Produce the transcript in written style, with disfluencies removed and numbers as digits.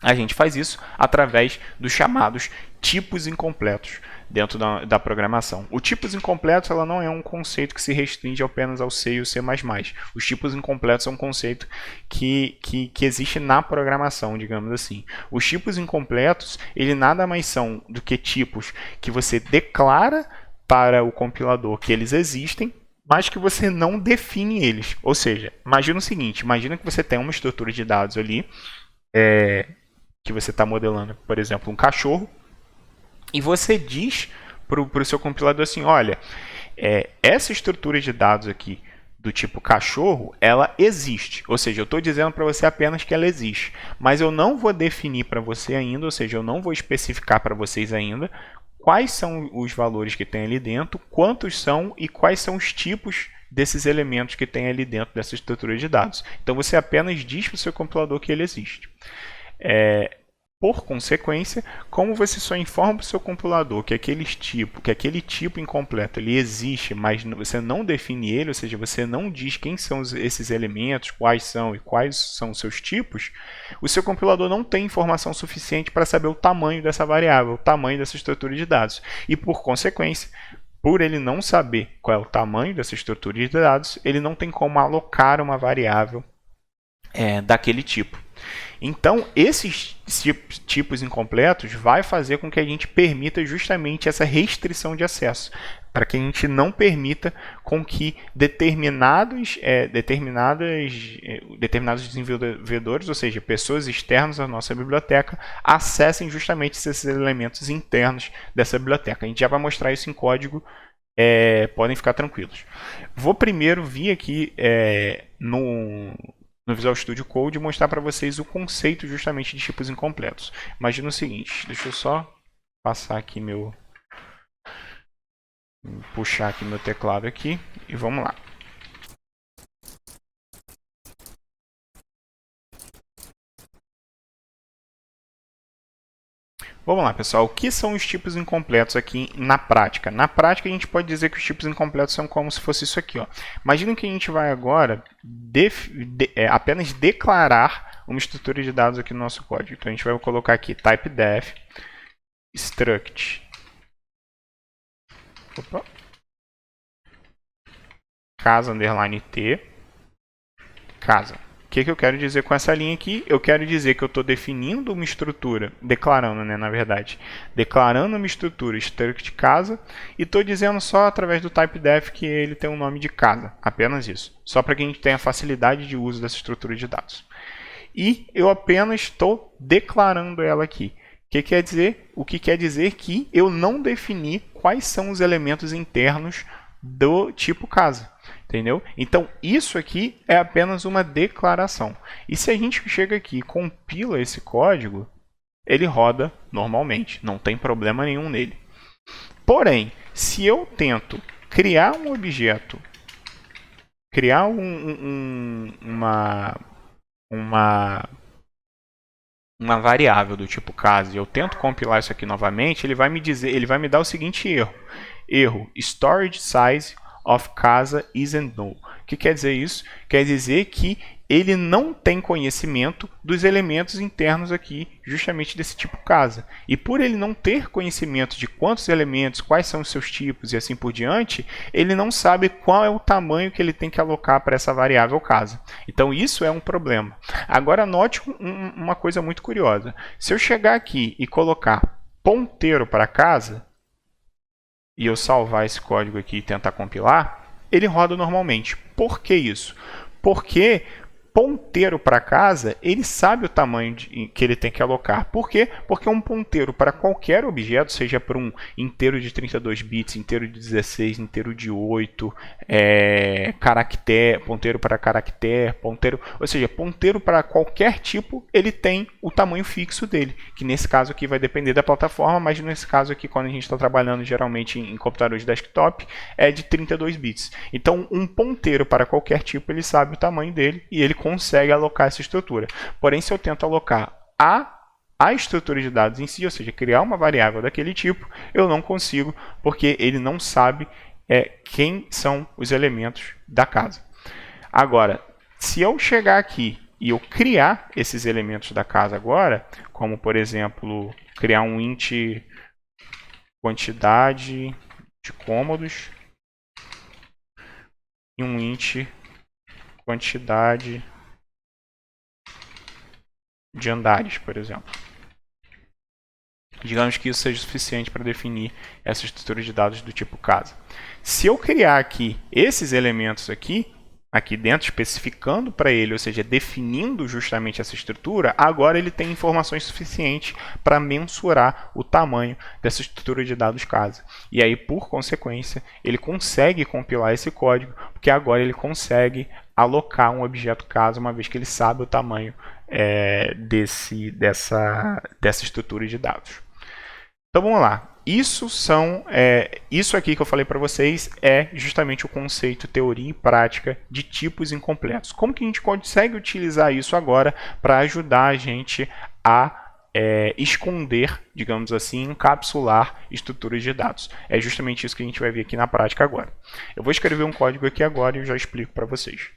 A gente faz isso através dos chamados tipos incompletos dentro da programação. O tipos incompletos ela não é um conceito que se restringe apenas ao C e ao C++. Os tipos incompletos são um conceito que existe na programação, digamos assim. Os tipos incompletos, ele nada mais são do que tipos que você declara para o compilador que eles existem, mas que você não define eles. Ou seja, imagina o seguinte, imagina que você tem uma estrutura de dados ali, que você está modelando, por exemplo, um cachorro, e você diz para o seu compilador assim, olha, essa estrutura de dados aqui do tipo cachorro, ela existe. Ou seja, eu estou dizendo para você apenas que ela existe. Mas eu não vou definir para você ainda, ou seja, eu não vou especificar para vocês ainda quais são os valores que tem ali dentro, quantos são e quais são os tipos desses elementos que tem ali dentro dessa estrutura de dados. Então você apenas diz para o seu compilador que ele existe. Por consequência, como você só informa para o seu compilador que aquele tipo incompleto ele existe, mas você não define ele, ou seja, você não diz quem são esses elementos, quais são e quais são os seus tipos, o seu compilador não tem informação suficiente para saber o tamanho dessa variável, o tamanho dessa estrutura de dados. E por consequência, por ele não saber qual é o tamanho dessa estrutura de dados, ele não tem como alocar uma variável daquele tipo. Então, esses tipos incompletos vai fazer com que a gente permita justamente essa restrição de acesso, para que a gente não permita com que determinados desenvolvedores, ou seja, pessoas externas à nossa biblioteca, acessem justamente esses elementos internos dessa biblioteca. A gente já vai mostrar isso em código, podem ficar tranquilos. Vou primeiro vir aqui no Visual Studio Code e mostrar para vocês o conceito justamente de tipos incompletos. Imagina o seguinte, deixa eu só passar aqui puxar aqui meu teclado aqui e vamos lá. Vamos lá, pessoal. O que são os tipos incompletos aqui na prática? Na prática, a gente pode dizer que os tipos incompletos são como se fosse isso aqui. Imagina que a gente vai agora apenas declarar uma estrutura de dados aqui no nosso código. Então, a gente vai colocar aqui typedef struct casa underline t casa. O que eu quero dizer com essa linha aqui? Eu quero dizer que eu estou definindo uma estrutura, declarando, na verdade, declarando uma estrutura struct casa e estou dizendo só através do typedef que ele tem um nome de casa, apenas isso, só para que a gente tenha facilidade de uso dessa estrutura de dados. E eu apenas estou declarando ela aqui. O que quer dizer que eu não defini quais são os elementos internos do tipo casa. Entendeu? Então, isso aqui é apenas uma declaração. E se a gente chega aqui e compila esse código, ele roda normalmente, não tem problema nenhum nele. Porém, se eu tento criar um objeto, criar uma variável do tipo casa, e eu tento compilar isso aqui novamente, ele vai me dar o seguinte erro, storage size of casa isn't null. O que quer dizer isso? Quer dizer que ele não tem conhecimento dos elementos internos aqui, justamente desse tipo casa. E por ele não ter conhecimento de quantos elementos, quais são os seus tipos e assim por diante, ele não sabe qual é o tamanho que ele tem que alocar para essa variável casa. Então isso é um problema. Agora note uma coisa muito curiosa. Se eu chegar aqui e colocar ponteiro para casa, e eu salvar esse código aqui e tentar compilar, ele roda normalmente. Por que isso? Porque ponteiro para casa, ele sabe o tamanho que ele tem que alocar. Por quê? Porque um ponteiro para qualquer objeto, seja para um inteiro de 32 bits, inteiro de 16, inteiro de 8, caractere, ponteiro para caractere, ou seja, ponteiro para qualquer tipo, ele tem o tamanho fixo dele, que nesse caso aqui vai depender da plataforma, mas nesse caso aqui, quando a gente está trabalhando geralmente em computadores de desktop, é de 32 bits. Então, um ponteiro para qualquer tipo, ele sabe o tamanho dele e ele consegue alocar essa estrutura. Porém, se eu tento alocar a estrutura de dados em si, ou seja, criar uma variável daquele tipo, eu não consigo, porque ele não sabe quem são os elementos da casa. Agora, se eu chegar aqui e eu criar esses elementos da casa agora, como por exemplo, criar um int quantidade de cômodos e um int quantidade de andares, por exemplo. Digamos que isso seja suficiente para definir essa estrutura de dados do tipo casa. Se eu criar aqui esses elementos aqui dentro, especificando para ele, ou seja, definindo justamente essa estrutura, agora ele tem informações suficientes para mensurar o tamanho dessa estrutura de dados casa. E aí, por consequência, ele consegue compilar esse código, porque agora ele consegue alocar um objeto casa, uma vez que ele sabe o tamanho dessa estrutura de dados. Então vamos lá. Isso aqui que eu falei para vocês é justamente o conceito, teoria e prática de tipos incompletos. Como que a gente consegue utilizar isso agora para ajudar a gente a esconder, digamos assim, encapsular estruturas de dados? É justamente isso que a gente vai ver aqui na prática agora. Eu vou escrever um código aqui agora e eu já explico para vocês.